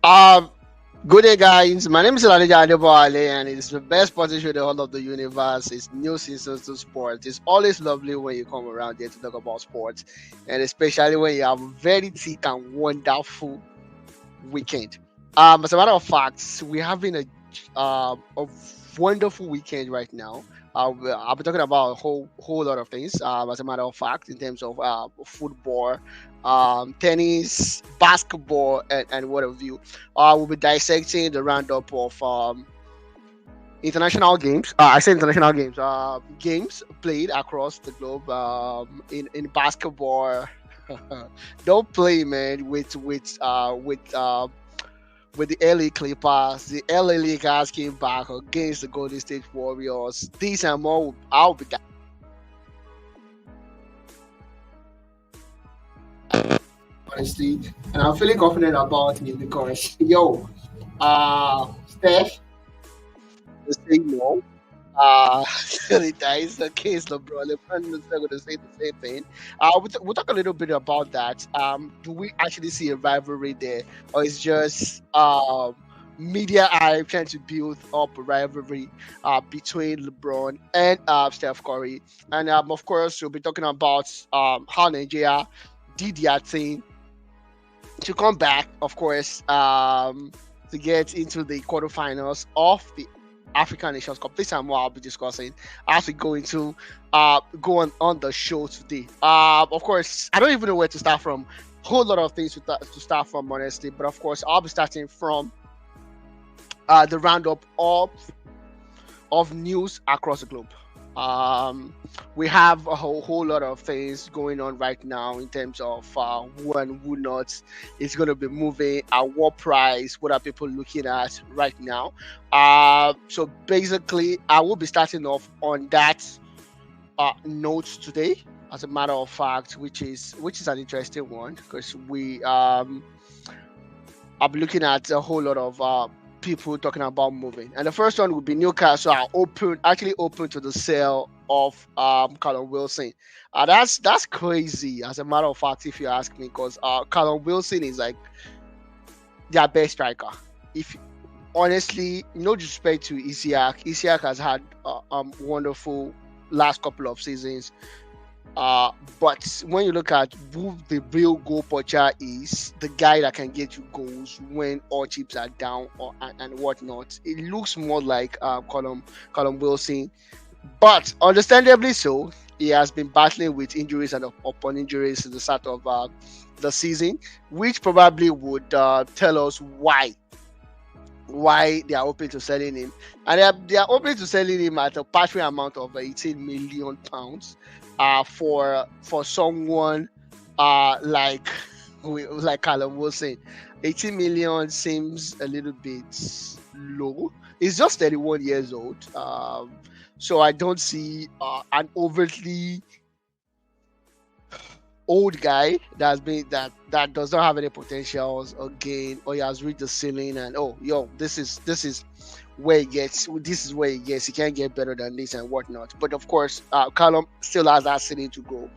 Um, Good day, guys. My name is Elijah Adebowale, and it's the best sports show in the whole of the universe. It's new seasons to sports. It's always lovely when you come around here to talk about sports, and especially when you have a very thick and wonderful weekend. As a matter of fact, we're having a wonderful weekend right now. I'll be talking about a whole lot of things. As a matter of fact, in terms of football, tennis, basketball, and what have you. We'll be dissecting the roundup of international games. I say international games. Games played across the globe. In basketball, don't play, man. With the LA Clippers, the LA Lakers came back against the Golden State Warriors. These and more, I'll be honestly, and I'm feeling confident about it because Steph, the say no. Uh, that is the case, LeBron. LeBron is not going to say the same thing. We'll talk a little bit about that. Do we actually see a rivalry there, or is just media are trying to build up a rivalry between LeBron and Steph Curry? And of course, we'll be talking about how Nigeria did their thing to come back, of course, to get into the quarterfinals of the African Nations Cup. This time, what I'll be discussing as we go on the show today. Of course, I don't even know where to start from. Whole lot of things to start from, honestly. But of course, I'll be starting from the roundup of news across the globe. Um, we have a whole lot of things going on right now in terms of who and who not is going to be moving at what price. What are people looking at right now? So basically, I will be starting off on that note today. As a matter of fact, which is an interesting one because I'll be looking at a whole lot of people talking about moving. And the first one would be Newcastle are actually open to the sale of Callum Wilson. That's crazy. As a matter of fact, if you ask me, because Callum Wilson is like their best striker. If honestly, no disrespect to Isiak, Isiak has had wonderful last couple of seasons. But when you look at who the real goal poacher is, the guy that can get you goals when all chips are down and whatnot, it looks more like Colum Wilson. But understandably so, he has been battling with injuries and upon injuries at the start of the season, which probably would tell us why they are open to selling him, and they are open to selling him at a paltry amount of 18 million pounds, for someone like like Callum Wilson. 18 million seems a little bit low. He's just 31 years old, so I don't see an overtly old guy that does not have any potentials again, or he has reached the ceiling and oh yo, this is where he gets, this is where he gets, he can't get better than this and whatnot. But of course, Callum still has that ceiling to grow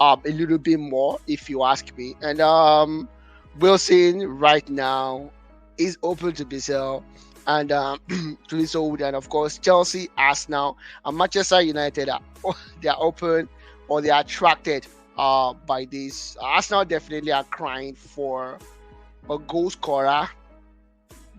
a little bit more, if you ask me. And Wilson right now is open to be sold and to be sold. And of course, Chelsea, Arsenal, and Manchester United are they are open, or they are attracted by this. Arsenal definitely are crying for a goal scorer,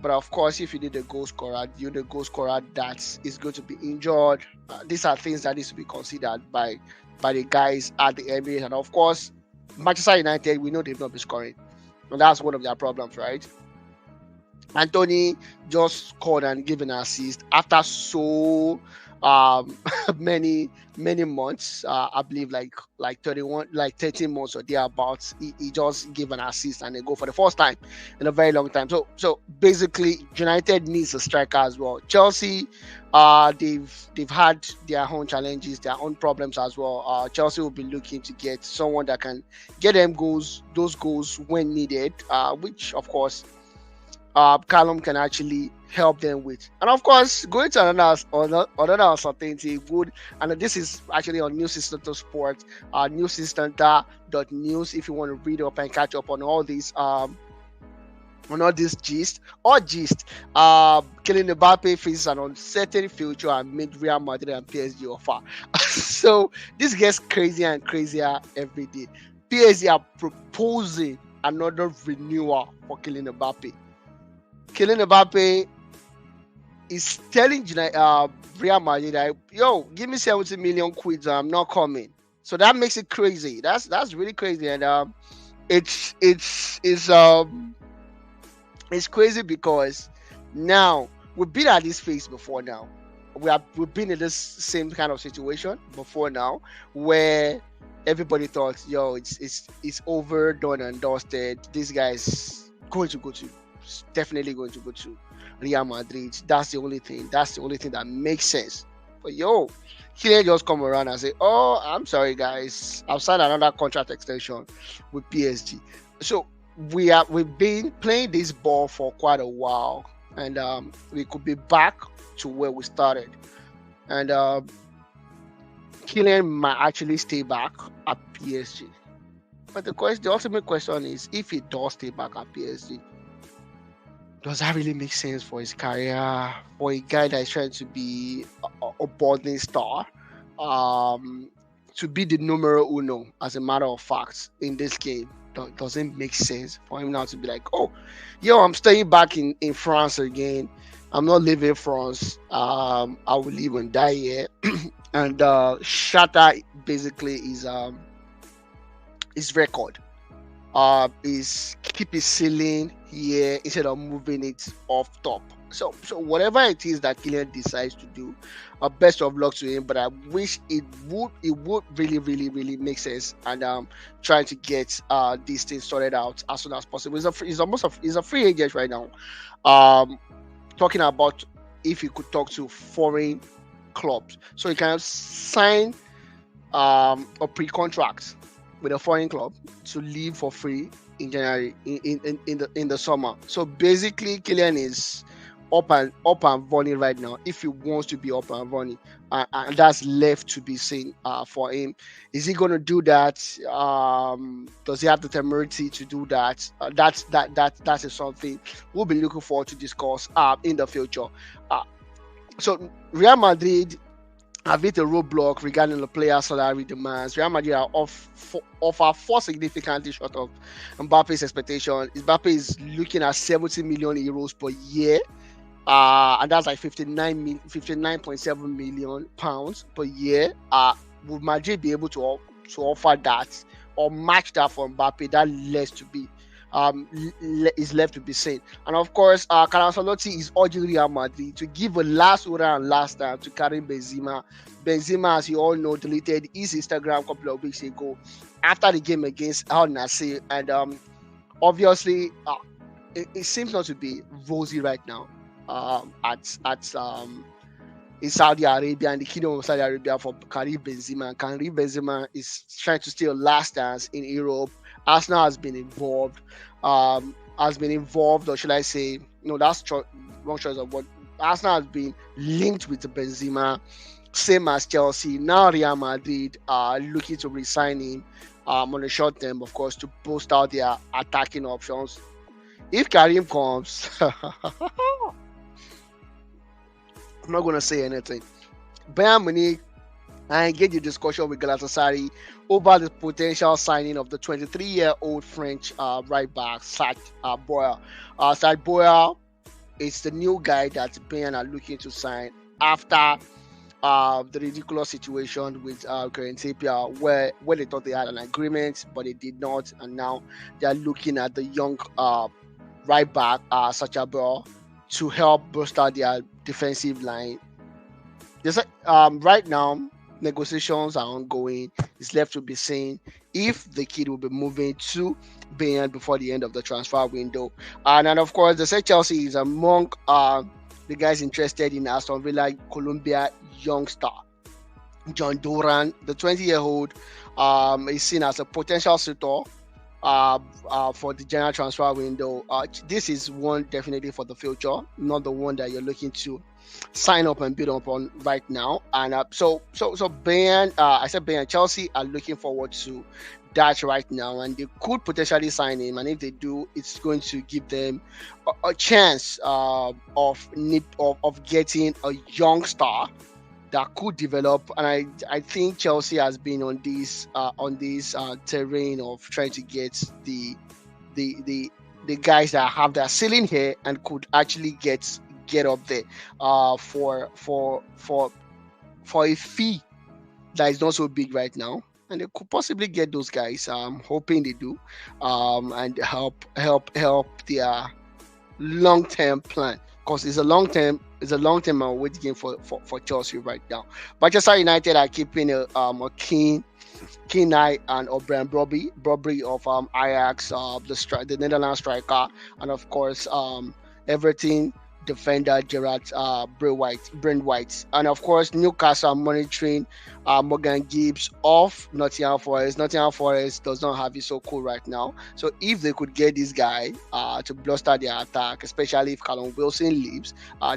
but of course, if you need a goal scorer, you need a goal scorer that is going to be injured. These are things that needs to be considered by the guys at the NBA. And of course, Manchester United, we know they've not been scoring, and that's one of their problems, right? Anthony just scored and given an assist after so many months. I believe like 31, like 13 months or thereabouts. He just gave an assist and they go for the first time in a very long time. So basically, United needs a striker as well. Chelsea, they've had their own challenges, their own problems as well. Chelsea will be looking to get someone that can get them those goals when needed, which of course Callum can actually help them with. And of course, going to another uncertainty would, and this is actually on News Instant Sport, News Instant.news if you want to read up and catch up on all these on all this gist. Kylian Mbappe faces an uncertain future amid Real Madrid and PSG offer. So this gets crazier and crazier every day. PSG are proposing another renewal for Kylian Mbappe. Kylian Mbappe is telling Real Madrid that, yo, give me 70 million quid, I'm not coming. So that makes it crazy. That's really crazy, and it's it's it's um it's crazy because now we've been at this phase before. Now we've been in this same kind of situation before now, where everybody thought, yo, it's over, done and dusted. This guy's definitely going to go to Real Madrid. That's the only thing. That's the only thing that makes sense. But yo, he didn't just come around and say, "Oh, I'm sorry, guys. I've signed another contract extension with PSG." So we've been playing this ball for quite a while, and we could be back to where we started. And Kylian might actually stay back at PSG. But the ultimate question is, if he does stay back at PSG, does that really make sense for his career, for a guy that is trying to be a budding star, um, to be the numero uno, as a matter of fact, in this game? Doesn't make sense for him now to be like, oh, yo, I'm staying back in France again. I'm not leaving France. I will live and die here. And shatter basically his record. Is keep it ceiling here instead of moving it off top. So whatever it is that Kylian decides to do, best of luck to him. But I wish it would really make sense, and trying to get these things sorted out as soon as possible. He's a free agent right now. Um, Talking about if he could talk to foreign clubs, so he can sign a pre-contract with a foreign club to leave for free in January in the summer. So basically, Kylian is up and running right now. If he wants to be up and running, and that's left to be seen for him. Is he going to do that? Does he have the temerity to do that? That is something we'll be looking forward to discuss in the future. Uh, so Real Madrid have hit a roadblock regarding the player salary demands. Real Madrid are offer four significantly short of Mbappe's expectation. Mbappe is looking at 70 million euros per year, and that's like 59.7 million pounds per year. Would Madrid be able to offer that or match that for Mbappe? That left to be is left to be seen. And of course, Carlo Ancelotti is urging Real Madrid to give a last order and last time to Karim Benzema. Benzema, as you all know, deleted his Instagram a couple of weeks ago after the game against Al Nassr, and obviously, it seems not to be rosy right now at in Saudi Arabia and the Kingdom of Saudi Arabia for Karim Benzema. Karim Benzema is trying to steal last dance in Europe. Arsenal has been involved, or should I say, no, that's wrong choice of what. Arsenal has been linked with Benzema, same as Chelsea. Now Real Madrid are looking to resign him on the short term, of course, to boost out their attacking options. If Karim comes, I'm not going to say anything. Bayern Munich, I engaged in discussion with Galatasaray over the potential signing of the 23-year-old French right back, Saad Boya. Saad Boya is the new guy that Bayern are looking to sign after the ridiculous situation with Currentapia, where they thought they had an agreement, but they did not, and now they are looking at the young right back, Sacha Boya, to help boost out their defensive line. Right now, negotiations are ongoing. It's left to be seen if the kid will be moving to Bayern before the end of the transfer window. And then, of course, they say Chelsea is among the guys interested in Aston Villa Colombia youngster John Duran, the 20-year-old, is seen as a potential suitor for the general transfer window. This is one definitely for the future, not the one that you're looking to sign up and build up on right now. And so Bayern, I said Bayern, Chelsea are looking forward to that right now, and they could potentially sign him. And if they do, it's going to give them a chance of getting a young star that could develop. And I think Chelsea has been on this terrain of trying to get the the the guys that have their ceiling here and could actually get up there for a fee that is not so big right now. And they could possibly get those guys. Hoping they do, and help their long term plan, because it's a long term away game for Chelsea right now. Manchester United are keeping a keen eye on O'Brien Brobby of Ajax, the Netherlands striker, and of course Everton defender Gerard Brent White, and of course Newcastle are monitoring Morgan Gibbs of Nottingham Forest. Nottingham Forest does not have it so cool right now, so if they could get this guy to bluster their attack, especially if Callum Wilson leaves,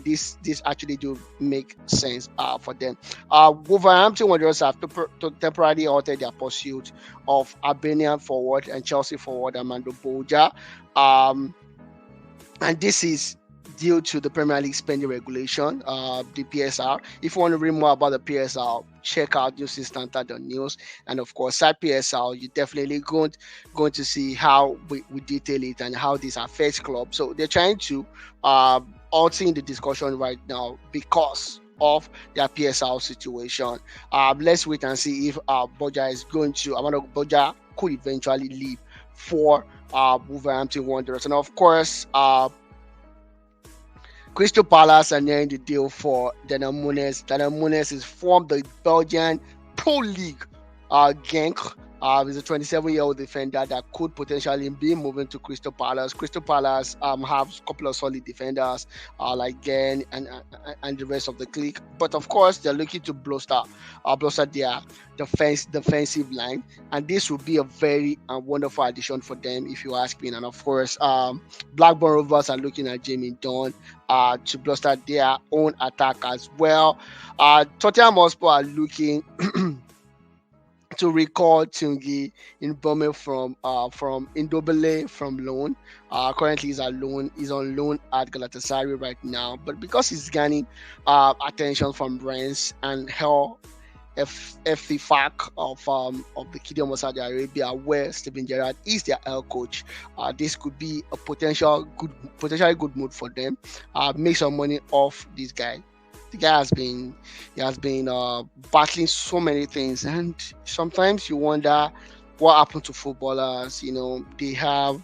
this actually do make sense for them. Wolverhampton Wanderers have to temporarily halted their pursuit of Albanian forward and Chelsea forward Armando Boja. And this is due to the Premier League spending regulation, the PSR. If you want to read more about the PSR, check out newsinstanta.news. And of course, at PSR, you're definitely going to see how we detail it and how this affects clubs. So they're trying to alter the discussion right now because of their PSR situation. Let's wait and see if Boja is going to, Amanda Boja could eventually leave for Wolverhampton Wanderers. And of course, Crystal Palace are nearing the deal for Dana Munes. Dana Munes is from the Belgian Pro League Genk. He's a 27-year-old defender that could potentially be moving to Crystal Palace. Crystal Palace have a couple of solid defenders like Gen and the rest of the clique. But of course, they're looking to bolster their defensive line, and this will be a very wonderful addition for them, if you ask me. And of course, Blackburn Rovers are looking at Jamie Dunn to bolster their own attack as well. Tottenham Hotspur are looking to recall Tungi in Bournemouth from Indobele from loan. Currently he's on loan at Galatasaray right now, but because he's gaining attention from Rennes and Hell FFAC of the Kingdom of Saudi Arabia, where Steven Gerrard is their head coach, this could be a potentially good move for them. Make some money off this guy. The guy has been battling so many things, and sometimes you wonder what happened to footballers. They have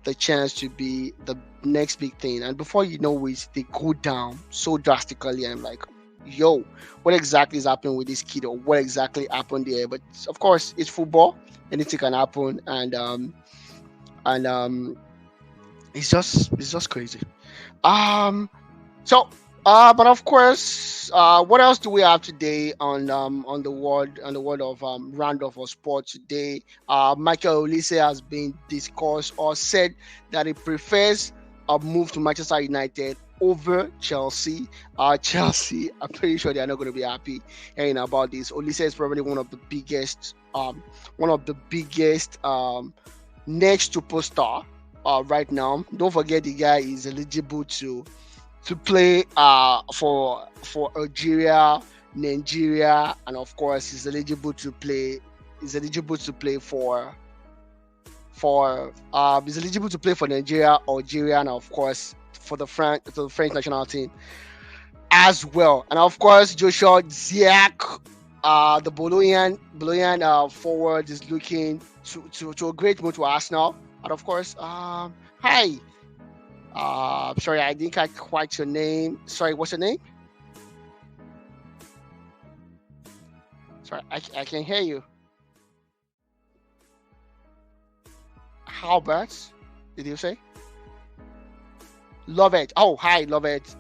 the chance to be the next big thing, and before you know it, they go down so drastically. And I'm like, yo, what exactly is happening with this kid, or what exactly happened there? But of course, it's football; anything can happen, and it's just crazy. Um, so, but of course, what else do we have today on the world of roundup of sport today? Michael Olise has been discussed or said that he prefers a move to Manchester United over Chelsea. Chelsea, I'm pretty sure they are not going to be happy hearing about this. Olise is probably one of the biggest next superstar right now. Don't forget the guy is eligible to play for Algeria, Nigeria, and of course he's eligible to play. He's eligible to play for Nigeria, Algeria, and of course for the French national team as well. And of course Joshua Ziak, the Bologna forward, is looking to a great move to Arsenal. And of course, hi. Sorry, I didn't catch quite your name. Sorry, what's your name? Sorry, I can hear you. Halbert, did you say? Love it. Oh, hi, love it.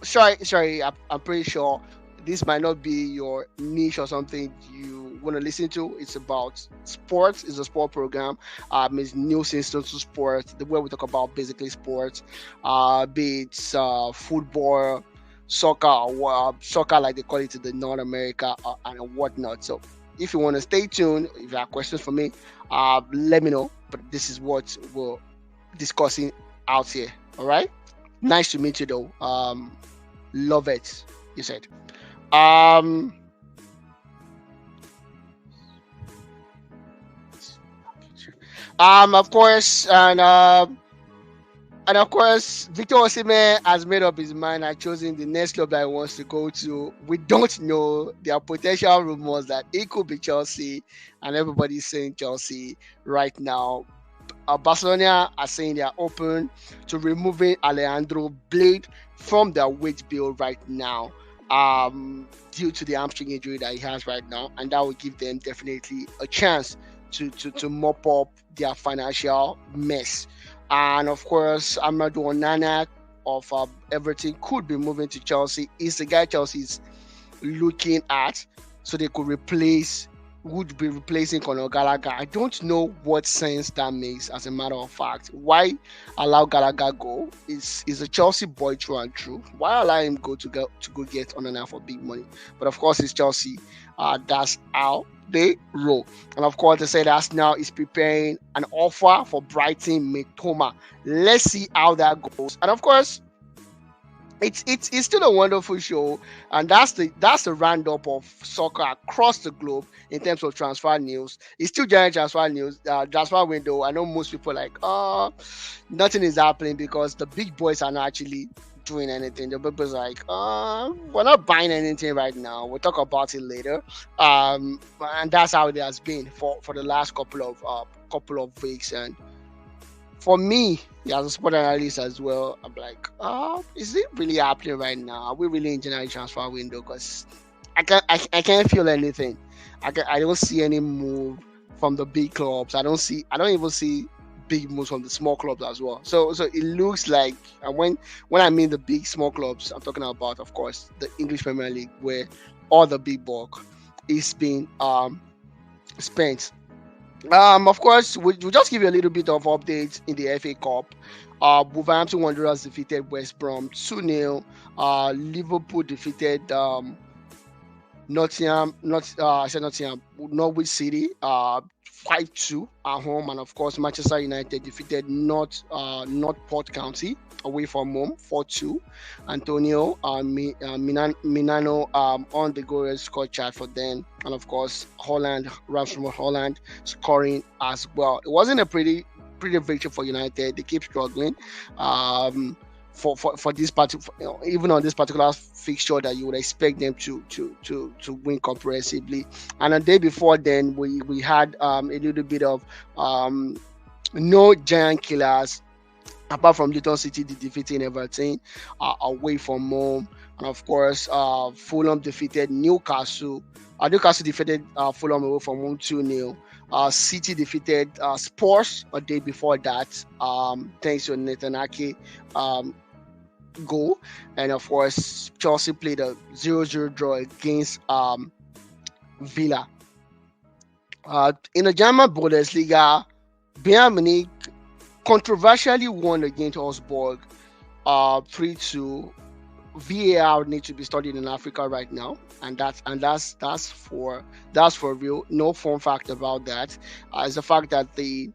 Sorry. I'm pretty sure this might not be your niche or something you want to listen to. It's about sports. It's a sport program. It's news instant to sports. The way we talk about basically sports, be it football, soccer, or soccer like they call it in the North America and whatnot. So if you want to stay tuned, if you have questions for me, let me know. But this is what we're discussing out here. All right. Nice to meet you though. Love it. You said. Um. Of course, and of course, Victor Osimhen has made up his mind and chosen the next club that he wants to go to. We don't know. There are potential rumors that it could be Chelsea, and everybody's saying Chelsea right now. Barcelona are saying they are open to removing Alejandro Blade from their wage bill right now, due to the hamstring injury that he has right now, and that will give them definitely a chance to mop up their financial mess. And of course, Amadou Onana of Everton could be moving to Chelsea. Is the guy Chelsea's looking at, so they could replace, would be replacing Conor Gallagher. I don't know what sense that makes. As a matter of fact, why allow Gallagher go? Is a Chelsea boy through and through. Why allow him go get Onana for big money? But of course, it's Chelsea. That's how they roll. And of course, they said Arsenal is preparing an offer for Brighton Mitoma. Let's see how that goes. And of course, it's still a wonderful show, and that's the roundup of soccer across the globe in terms of transfer news. It's still giant transfer news, transfer window. I know most people are like, nothing is happening because the big boys are not actually doing anything. The big boys are like, we're not buying anything right now. We'll talk about it later. And that's how it has been for the last couple of weeks. And for me, yeah, as a sport analyst as well, I'm like, is it really happening right now? Are we really in January transfer window? Because I can't feel anything. I don't see any move from the big clubs. I don't even see big moves from the small clubs as well. So it looks like, and when I mean the big small clubs, I'm talking about, of course, the English Premier League, where all the big bulk is being spent. Of course, we'll just give you a little bit of updates in the FA Cup. Wolverhampton Wanderers defeated West Brom 2-0. Liverpool defeated Norwich City 5-2 at home, and of course Manchester United defeated Northport County away from home 4-2. Antonio Minano on the goal score chart for them, and of course Rasmus Holland scoring as well. It wasn't a pretty victory for United. They keep struggling. For this particular, even on this particular fixture, that you would expect them to win comprehensively. And the day before then, we had a little bit of no giant killers apart from Luton City defeating Everton away from home. And of course, Fulham defeated Newcastle. Newcastle defeated Fulham away from home 2-0. City defeated Spurs a day before that, thanks to Nathan Ake goal. And of course, Chelsea played a 0-0 draw against Villa. In the German Bundesliga, Bayern Munich controversially won against Augsburg 3-2. VAR needs to be studied in Africa right now, and that's for real. No fun fact about that. Is the fact that the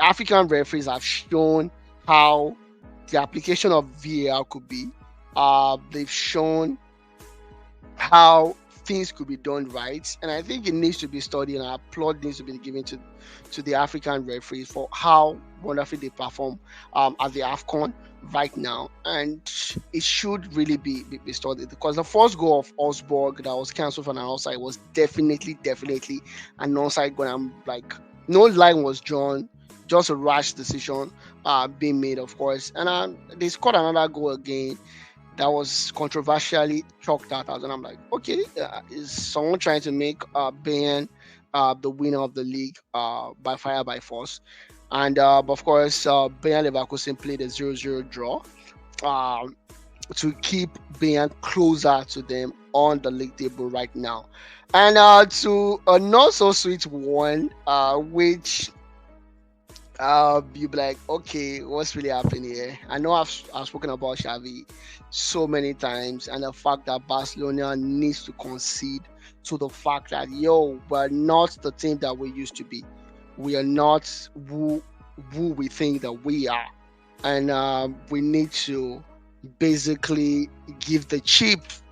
African referees have shown how the application of VAR could be. They've shown how things could be done right, and I think it needs to be studied, and applaud needs to be given to the African referees for how wonderfully they perform at the AFCON right now, and it should really be studied, because the first goal of Augsburg that was cancelled from an offside was definitely an onside goal. I'm like, no line was drawn, just a rash decision being made, of course, and they scored another goal again that was controversially chalked out as, and I'm like, okay, is someone trying to make Bayern the winner of the league by fire by force? And of course, Bayern Leverkusen played a 0-0 draw to keep Bayern closer to them on the league table right now. And to a not so sweet one, which you be like, okay, what's really happening here? I know I've spoken about Xavi so many times, and the fact that Barcelona needs to concede to the fact that we're not the team that we used to be. we are not who we think that we are, and we need to basically give the cheap